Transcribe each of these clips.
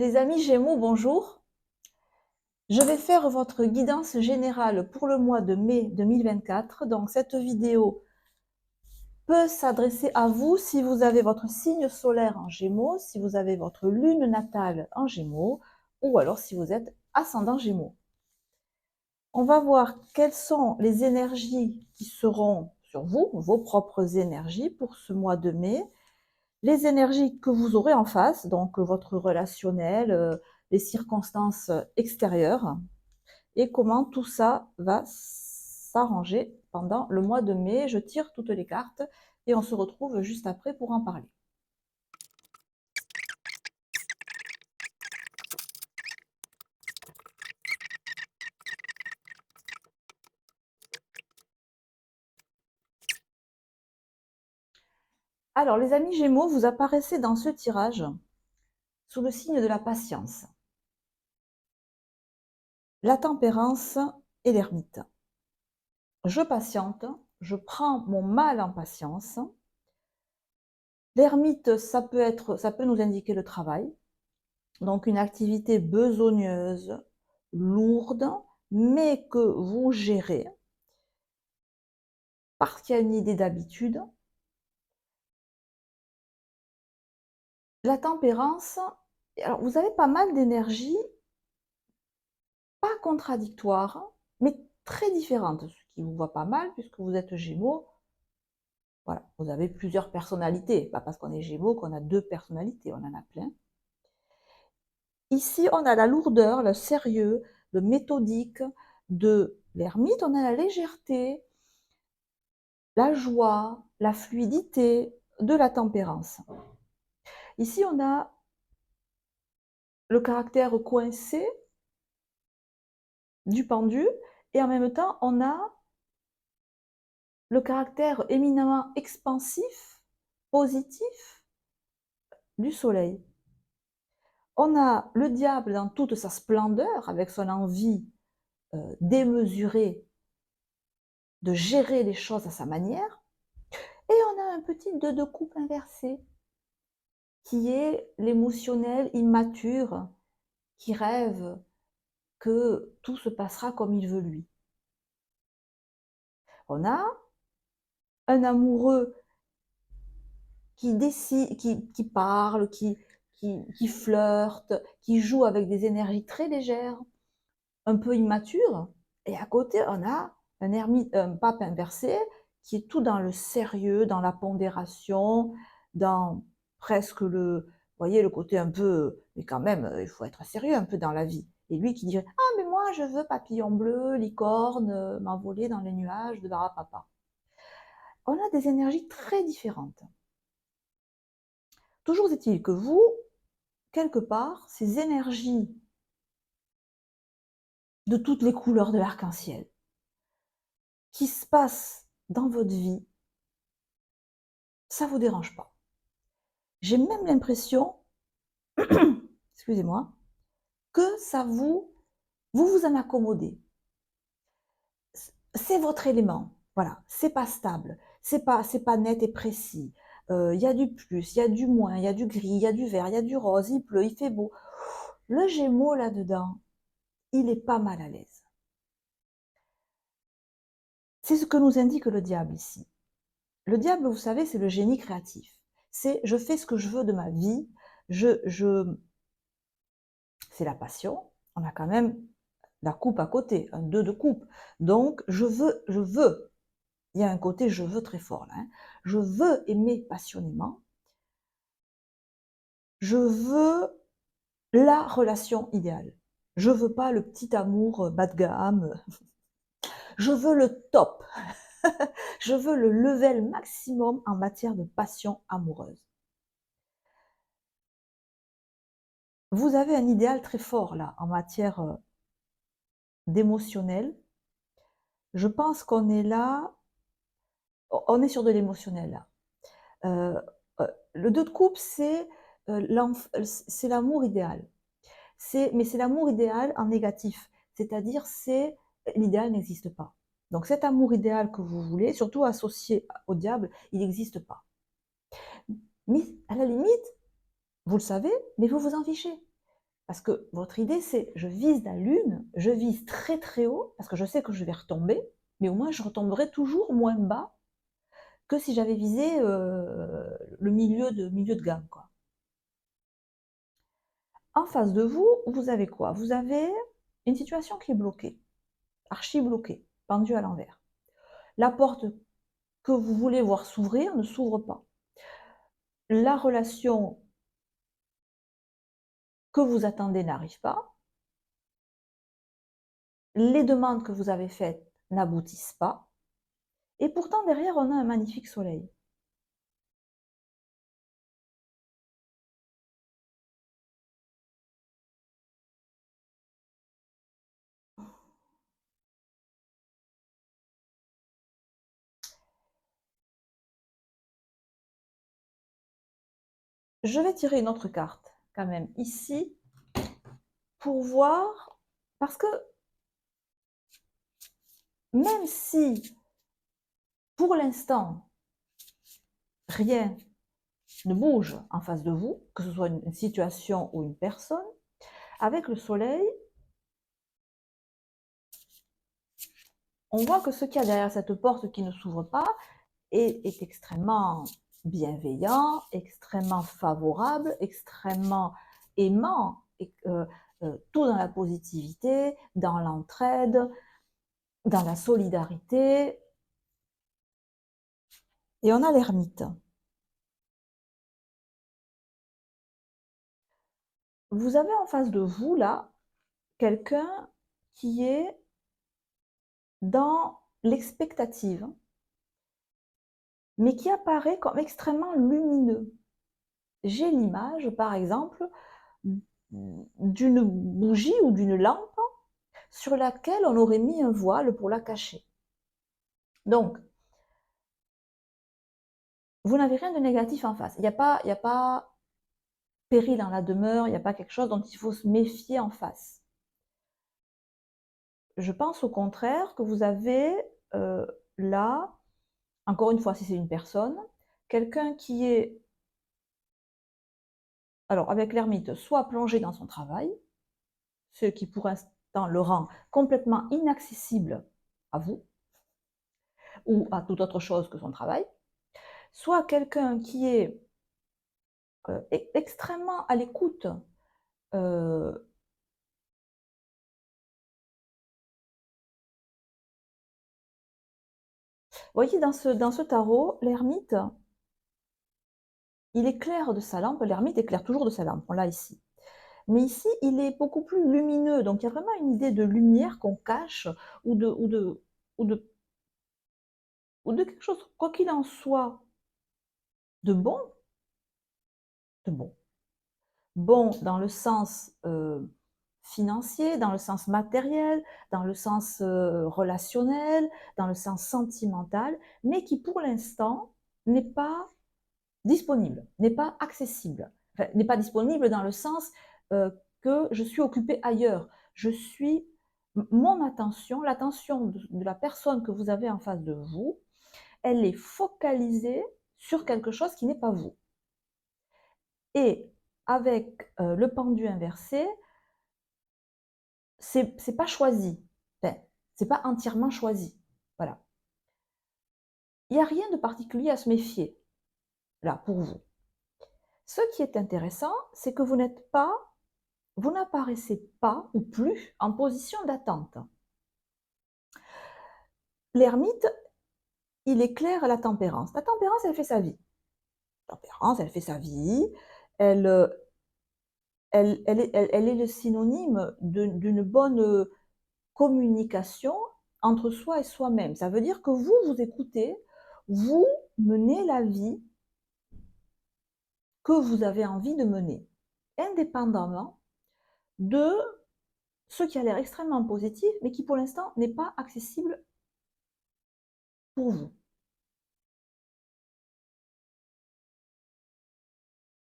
Les amis Gémeaux, bonjour. Je vais faire votre guidance générale pour le mois de mai 2024. Donc, cette vidéo peut s'adresser à vous si vous avez votre signe solaire en Gémeaux, si vous avez votre lune natale en Gémeaux, ou alors si vous êtes ascendant Gémeaux. On va voir quelles sont les énergies qui seront sur vous, vos propres énergies pour ce mois de mai, les énergies que vous aurez en face, donc votre relationnel, les circonstances extérieures, et comment tout ça va s'arranger pendant le mois de mai. Je tire toutes les cartes et on se retrouve juste après pour en parler. Alors les amis Gémeaux, vous apparaissez dans ce tirage sous le signe de la patience, la tempérance et l'ermite. Je patiente, je prends mon mal en patience. L'ermite, ça peut nous indiquer le travail, donc une activité besogneuse, lourde, mais que vous gérez parce qu'il y a une idée d'habitude. La tempérance, alors vous avez pas mal d'énergie, pas contradictoire, mais très différente, ce qui vous voit pas mal puisque vous êtes Gémeaux. Voilà, vous avez plusieurs personnalités, pas parce qu'on est Gémeaux qu'on a deux personnalités, on en a plein. Ici, on a la lourdeur, le sérieux, le méthodique de l'ermite, on a la légèreté, la joie, la fluidité de la tempérance. Ici, on a le caractère coincé du pendu et en même temps, on a le caractère éminemment expansif, positif du soleil. On a le diable dans toute sa splendeur, avec son envie démesurée de gérer les choses à sa manière. Et on a un petit 2 de coupe inversé, qui est l'émotionnel immature, qui rêve que tout se passera comme il veut lui. On a un amoureux qui décide, qui parle, qui flirte, qui joue avec des énergies très légères, un peu immatures. Et à côté, on a un ermite, un pape inversé, qui est tout dans le sérieux, dans la pondération, dans presque le, vous voyez, le côté un peu, mais quand même, il faut être sérieux un peu dans la vie. Et lui qui dirait, ah mais moi je veux papillon bleu, licorne, m'envoler dans les nuages de Barapapa. On a des énergies très différentes. Toujours est-il que vous, quelque part, ces énergies de toutes les couleurs de l'arc-en-ciel qui se passent dans votre vie, ça ne vous dérange pas. J'ai même l'impression, excusez-moi, que ça vous en accommodez. C'est votre élément, voilà, c'est pas stable, c'est pas net et précis. Il y a du plus, il y a du moins, il y a du gris, il y a du vert, il y a du rose, il pleut, il fait beau. Le Gémeaux là-dedans, il est pas mal à l'aise. C'est ce que nous indique le diable ici. Le diable, vous savez, c'est le génie créatif. C'est je fais ce que je veux de ma vie, c'est la passion. On a quand même la coupe à côté, un 2 de coupe. Donc, je veux. Il y a un côté je veux très fort là. Hein. Je veux aimer passionnément. Je veux la relation idéale. Je veux pas le petit amour bas de gamme. Je veux le top. Je veux le level maximum en matière de passion amoureuse. Vous avez un idéal très fort là en matière d'émotionnel. Je pense qu'on est là, on est sur de l'émotionnel là. Le 2 de coupe, c'est l'amour idéal. Mais c'est l'amour idéal en négatif. C'est-à-dire, l'idéal n'existe pas. Donc cet amour idéal que vous voulez, surtout associé au diable, il n'existe pas. Mais à la limite, vous le savez, mais vous vous en fichez. Parce que votre idée, c'est je vise la lune, je vise très très haut, parce que je sais que je vais retomber, mais au moins je retomberai toujours moins bas que si j'avais visé le milieu de gamme, quoi. En face de vous, vous avez quoi? Vous avez une situation qui est bloquée, archi bloquée, pendue à l'envers. La porte que vous voulez voir s'ouvrir ne s'ouvre pas. La relation que vous attendez n'arrive pas. Les demandes que vous avez faites n'aboutissent pas. Et pourtant, derrière, on a un magnifique soleil. Je vais tirer une autre carte, quand même, ici, pour voir, parce que même si, pour l'instant, rien ne bouge en face de vous, que ce soit une situation ou une personne, avec le soleil, on voit que ce qu'il y a derrière cette porte qui ne s'ouvre pas est extrêmement bienveillant, extrêmement favorable, extrêmement aimant, tout dans la positivité, dans l'entraide, dans la solidarité. Et on a l'ermite. Vous avez en face de vous, là, quelqu'un qui est dans l'expectative, mais qui apparaît comme extrêmement lumineux. J'ai l'image, par exemple, d'une bougie ou d'une lampe sur laquelle on aurait mis un voile pour la cacher. Donc, vous n'avez rien de négatif en face. Il n'y a pas péril dans la demeure, il n'y a pas quelque chose dont il faut se méfier en face. Je pense au contraire que vous avez là, encore une fois, si c'est une personne, quelqu'un qui est, alors avec l'ermite, soit plongé dans son travail, ce qui pour l'instant le rend complètement inaccessible à vous ou à toute autre chose que son travail, soit quelqu'un qui est extrêmement à l'écoute euh, vous voyez, dans ce tarot, l'ermite, il éclaire de sa lampe, l'ermite éclaire toujours de sa lampe, on l'a ici. Mais ici, il est beaucoup plus lumineux, donc il y a vraiment une idée de lumière qu'on cache, ou de, ou de, ou de, ou de quelque chose, quoi qu'il en soit, de bon, de bon. Bon dans le sens financier, dans le sens matériel, dans le sens relationnel, dans le sens sentimental, mais qui pour l'instant n'est pas disponible, n'est pas accessible, enfin, n'est pas disponible dans le sens que je suis occupée ailleurs. Je suis, mon attention, l'attention de la personne que vous avez en face de vous, elle est focalisée sur quelque chose qui n'est pas vous. Et avec le pendu inversé, c'est pas choisi, enfin, c'est pas entièrement choisi. Voilà. Il n'y a rien de particulier à se méfier, là, pour vous. Ce qui est intéressant, c'est que vous n'êtes pas, vous n'apparaissez pas ou plus en position d'attente. L'ermite, il éclaire la tempérance. La tempérance, elle fait sa vie. La tempérance, elle fait sa vie. Elle, elle est le synonyme d'une bonne communication entre soi et soi-même. Ça veut dire que vous, vous écoutez, vous menez la vie que vous avez envie de mener, indépendamment de ce qui a l'air extrêmement positif, mais qui pour l'instant n'est pas accessible pour vous.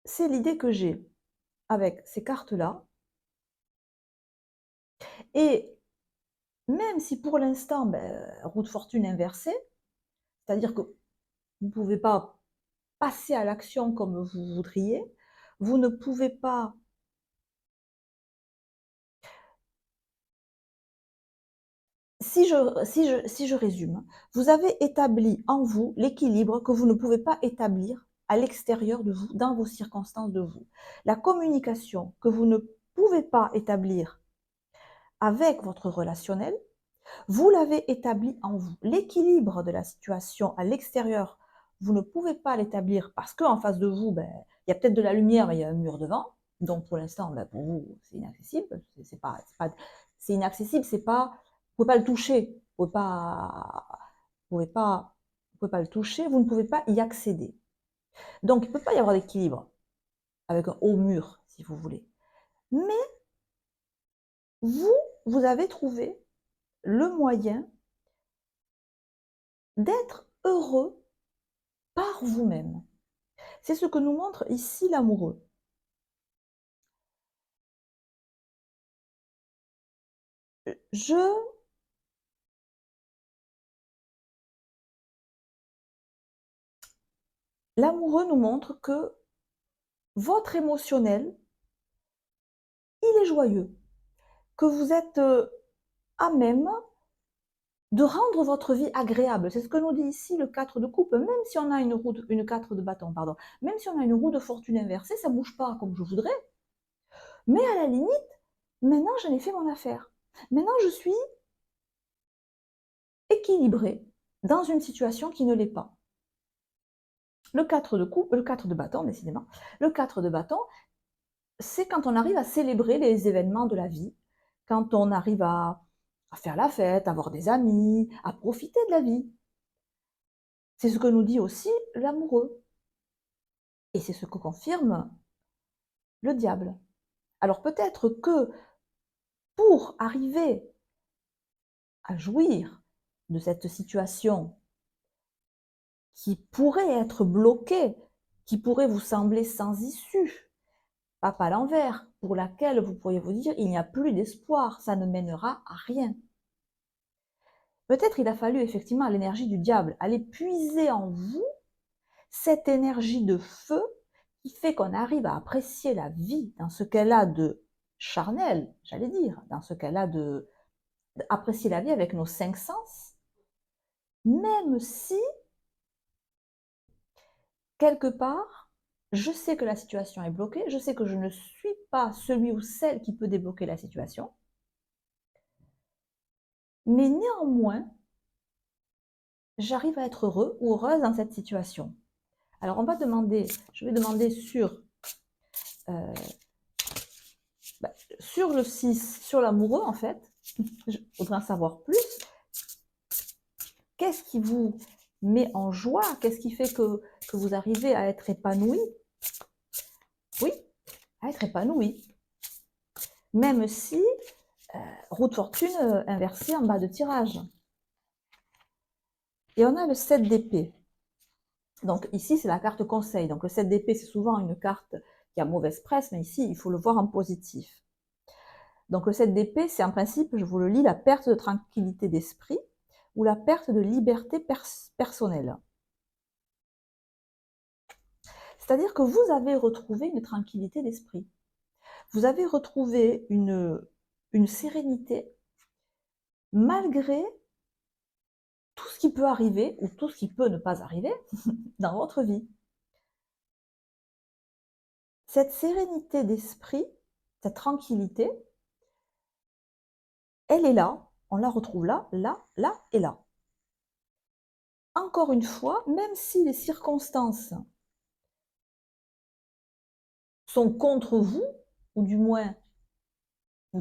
C'est l'idée que j'ai avec ces cartes-là. Et même si pour l'instant, roue de fortune inversée, c'est-à-dire que vous ne pouvez pas passer à l'action comme vous voudriez, vous ne pouvez pas si je résume, vous avez établi en vous l'équilibre que vous ne pouvez pas établir à l'extérieur de vous, dans vos circonstances de vous. La communication que vous ne pouvez pas établir avec votre relationnel, vous l'avez établi en vous. L'équilibre de la situation à l'extérieur, vous ne pouvez pas l'établir parce qu'en face de vous, ben, il y a peut-être de la lumière, mais il y a un mur devant. Donc pour l'instant, ben, pour vous, c'est inaccessible. C'est inaccessible, c'est pas, vous ne pouvez pas le toucher. Vous pouvez pas le toucher, vous ne pouvez pas y accéder. Donc il ne peut pas y avoir d'équilibre avec un haut mur, si vous voulez. Mais vous avez trouvé le moyen d'être heureux par vous-même. C'est ce que nous montre ici l'amoureux. L'amoureux nous montre que votre émotionnel, il est joyeux, que vous êtes à même de rendre votre vie agréable. C'est ce que nous dit ici le 4 de coupe. Même si on a une 4 de bâton, pardon, même si on a une roue de fortune inversée, ça ne bouge pas comme je voudrais. Mais à la limite, maintenant j'en ai fait mon affaire. Maintenant je suis équilibrée dans une situation qui ne l'est pas. Le 4 de coupe, le 4 de bâton, décidément, le 4 de bâton, c'est quand on arrive à célébrer les événements de la vie, quand on arrive à faire la fête, à avoir des amis, à profiter de la vie. C'est ce que nous dit aussi l'amoureux. Et c'est ce que confirme le diable. Alors peut-être que pour arriver à jouir de cette situation qui pourrait être bloquée, qui pourrait vous sembler sans issue, pape à l'envers, pour laquelle vous pourriez vous dire il n'y a plus d'espoir, ça ne mènera à rien. Peut-être il a fallu effectivement à l'énergie du diable aller puiser en vous cette énergie de feu qui fait qu'on arrive à apprécier la vie dans ce qu'elle a de charnel, j'allais dire, dans ce qu'elle a de apprécier la vie avec nos 5 sens, même si quelque part, je sais que la situation est bloquée, je sais que je ne suis pas celui ou celle qui peut débloquer la situation, mais néanmoins, j'arrive à être heureux ou heureuse dans cette situation. Alors on va demander, je vais demander sur le 6, sur l'amoureux en fait, je voudrais en savoir plus. Qu'est-ce qui vous met en joie? Qu'est-ce qui fait que vous arrivez à être épanoui? Oui, à être épanoui. Même si, roue de fortune inversée en bas de tirage. Et on a le 7 d'épée. Donc ici, c'est la carte conseil. Donc le 7 d'épée, c'est souvent une carte qui a mauvaise presse, mais ici, il faut le voir en positif. Donc le 7 d'épée, c'est en principe, je vous le lis, la perte de tranquillité d'esprit ou la perte de liberté personnelle. C'est-à-dire que vous avez retrouvé une tranquillité d'esprit. Vous avez retrouvé une sérénité malgré tout ce qui peut arriver ou tout ce qui peut ne pas arriver dans votre vie. Cette sérénité d'esprit, cette tranquillité, elle est là, on la retrouve là, là, là et là. Encore une fois, même si les circonstances sont contre vous, ou du moins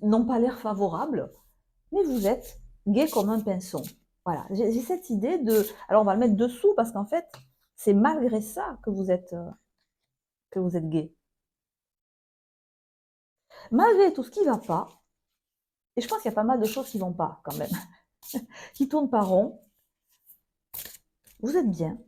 n'ont pas l'air favorables, mais vous êtes gai comme un pinson. Voilà, j'ai cette idée de... Alors on va le mettre dessous parce qu'en fait, c'est malgré ça que vous êtes gai. Malgré tout ce qui ne va pas, et je pense qu'il y a pas mal de choses qui ne vont pas quand même, qui tournent pas rond, vous êtes bien.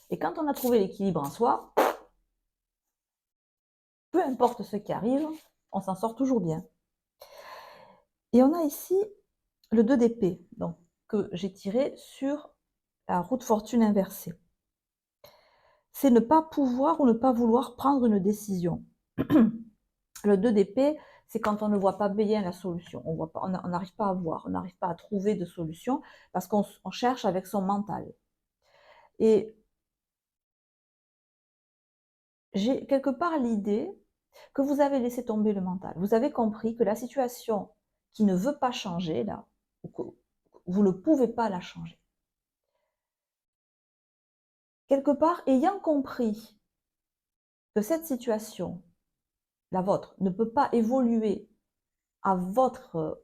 Et quand on a trouvé l'équilibre en soi, peu importe ce qui arrive, on s'en sort toujours bien. Et on a ici le 2 d'épée, donc que j'ai tiré sur la roue de fortune inversée. C'est ne pas pouvoir ou ne pas vouloir prendre une décision. Le 2 d'épée, c'est quand on ne voit pas bien la solution. On n'arrive pas à voir, on n'arrive pas à trouver de solution parce qu'on cherche avec son mental. Et j'ai quelque part l'idée que vous avez laissé tomber le mental. Vous avez compris que la situation qui ne veut pas changer, là, vous ne pouvez pas la changer. Quelque part, ayant compris que cette situation, la vôtre, ne peut pas évoluer à votre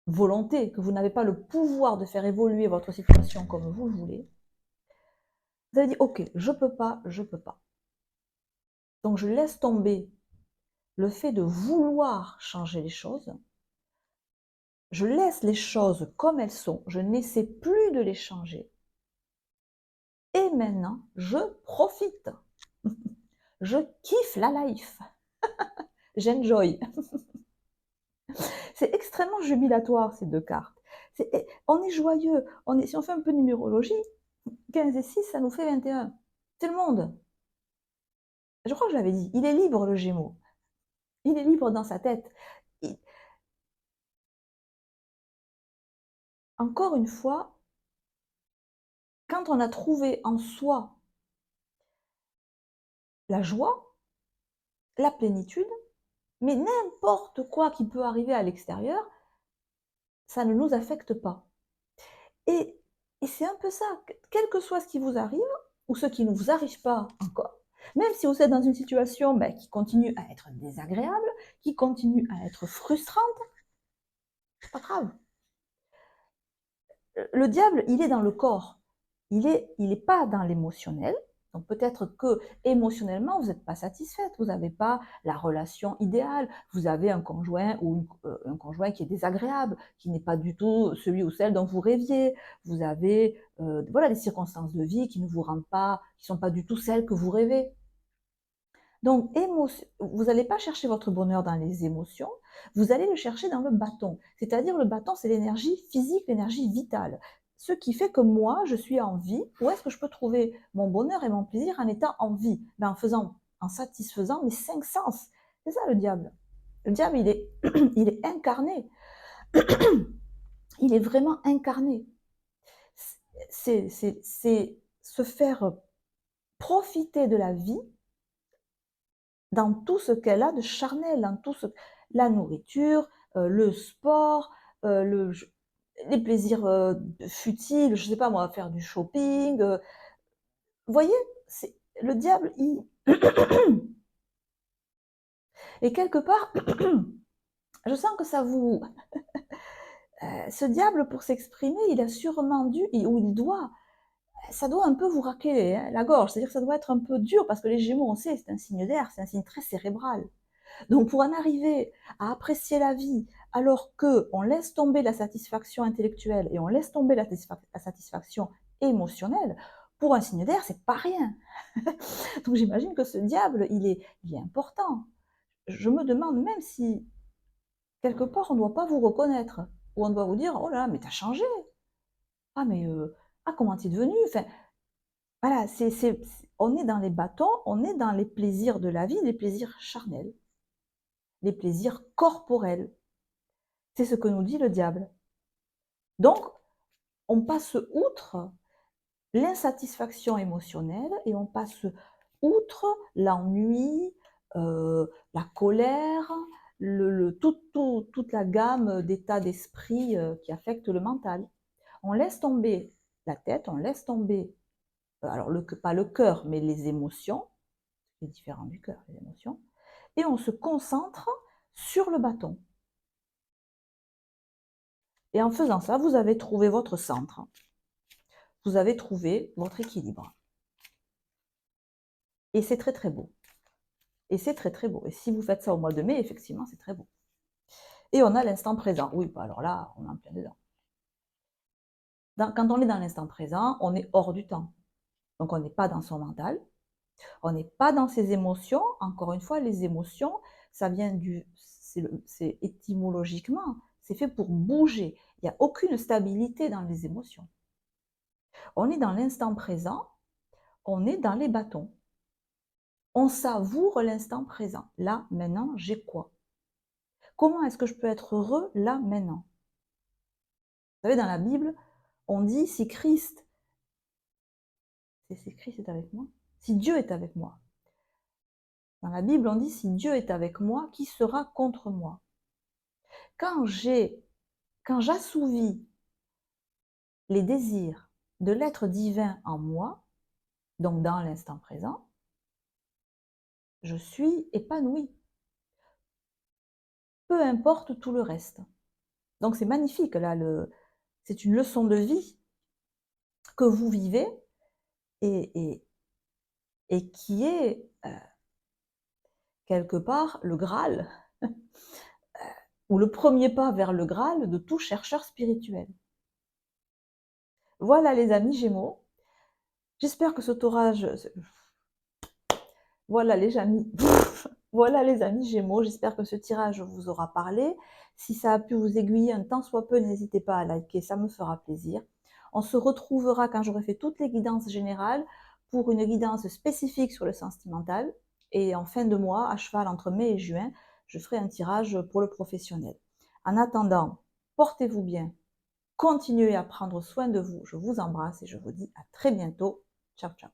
volonté, que vous n'avez pas le pouvoir de faire évoluer votre situation comme vous le voulez, vous avez dit, ok, je peux pas, je peux pas. Donc je laisse tomber le fait de vouloir changer les choses. Je laisse les choses comme elles sont. Je n'essaie plus de les changer. Et maintenant, je profite. Je kiffe la life. J'enjoy. C'est extrêmement jubilatoire, ces deux cartes. On est joyeux. Si on fait un peu de numérologie, 15 et 6, ça nous fait 21. C'est le monde. Je crois que je l'avais dit. Il est libre, le Gémeaux. Il est libre dans sa tête. Encore une fois, quand on a trouvé en soi la joie, la plénitude, mais n'importe quoi qui peut arriver à l'extérieur, ça ne nous affecte pas. Et c'est un peu ça, quel que soit ce qui vous arrive, ou ce qui ne vous arrive pas encore, même si vous êtes dans une situation qui continue à être désagréable, qui continue à être frustrante, c'est pas grave. Le diable, il est dans le corps, il est pas dans l'émotionnel. Donc peut-être que émotionnellement, vous n'êtes pas satisfaite, vous n'avez pas la relation idéale, vous avez un conjoint ou un conjoint qui est désagréable, qui n'est pas du tout celui ou celle dont vous rêviez, vous avez voilà, des circonstances de vie qui ne vous rendent pas, qui sont pas du tout celles que vous rêvez. Donc, vous n'allez pas chercher votre bonheur dans les émotions, vous allez le chercher dans le bâton. C'est-à-dire, le bâton, c'est l'énergie physique, l'énergie vitale. Ce qui fait que moi, je suis en vie. Où est-ce que je peux trouver mon bonheur et mon plaisir en étant en vie? En satisfaisant mes 5 sens. C'est ça le diable. Le diable, il est incarné. Il est vraiment incarné. C'est se faire profiter de la vie dans tout ce qu'elle a de charnel, dans tout la nourriture, le sport, les plaisirs futiles, je ne sais pas moi, faire du shopping. Vous voyez, le diable, et quelque part, je sens que ça vous... ce diable, pour s'exprimer, il a sûrement dû, ou il doit, ça doit un peu vous racler la gorge, c'est-à-dire que ça doit être un peu dur, parce que les Gémeaux, on sait, c'est un signe d'air, c'est un signe très cérébral. Donc pour en arriver à apprécier la vie alors qu'on laisse tomber la satisfaction intellectuelle et on laisse tomber la satisfaction émotionnelle, pour un signe d'air, c'est pas rien. Donc j'imagine que ce diable, il est important. Je me demande même si, quelque part, on ne doit pas vous reconnaître, ou on doit vous dire, oh là, mais t'as changé. Ah, mais, comment t'es devenu? Enfin, voilà, on est dans les bâtons, on est dans les plaisirs de la vie, les plaisirs charnels, les plaisirs corporels. C'est ce que nous dit le diable. Donc, on passe outre l'insatisfaction émotionnelle et on passe outre l'ennui, la colère, toute la gamme d'états d'esprit qui affectent le mental. On laisse tomber la tête, on laisse tomber, alors pas le cœur, mais les émotions, c'est différent du cœur, les émotions, et on se concentre sur le bâton. Et en faisant ça, vous avez trouvé votre centre. Vous avez trouvé votre équilibre. Et c'est très très beau. Et c'est très très beau. Et si vous faites ça au mois de mai, effectivement, c'est très beau. Et on a l'instant présent. Oui, bah alors là, on est en plein dedans. Quand on est dans l'instant présent, on est hors du temps. Donc on n'est pas dans son mental, on n'est pas dans ses émotions. Encore une fois, les émotions, ça vient c'est étymologiquement, c'est fait pour bouger. Il n'y a aucune stabilité dans les émotions. On est dans l'instant présent, on est dans les bâtons. On savoure l'instant présent. Là, maintenant, j'ai quoi? Comment est-ce que je peux être heureux là, maintenant? Vous savez, dans la Bible, on dit si Christ, c'est Christ est avec moi, si Dieu est avec moi. Dans la Bible, on dit si Dieu est avec moi, qui sera contre moi? Quand j'assouvis les désirs de l'être divin en moi, donc dans l'instant présent, je suis épanouie. Peu importe tout le reste. Donc c'est magnifique, là, c'est une leçon de vie que vous vivez et qui est quelque part le Graal, ou le premier pas vers le Graal de tout chercheur spirituel. Voilà les amis Gémeaux, j'espère que cet orage... Voilà les amis, voilà les amis Gémeaux, j'espère que ce tirage vous aura parlé. Si ça a pu vous aiguiller un tant soit peu, n'hésitez pas à liker, ça me fera plaisir. On se retrouvera quand j'aurai fait toutes les guidances générales pour une guidance spécifique sur le sentimental. Et en fin de mois, à cheval entre mai et juin, je ferai un tirage pour le professionnel. En attendant, portez-vous bien, continuez à prendre soin de vous. Je vous embrasse et je vous dis à très bientôt. Ciao, ciao.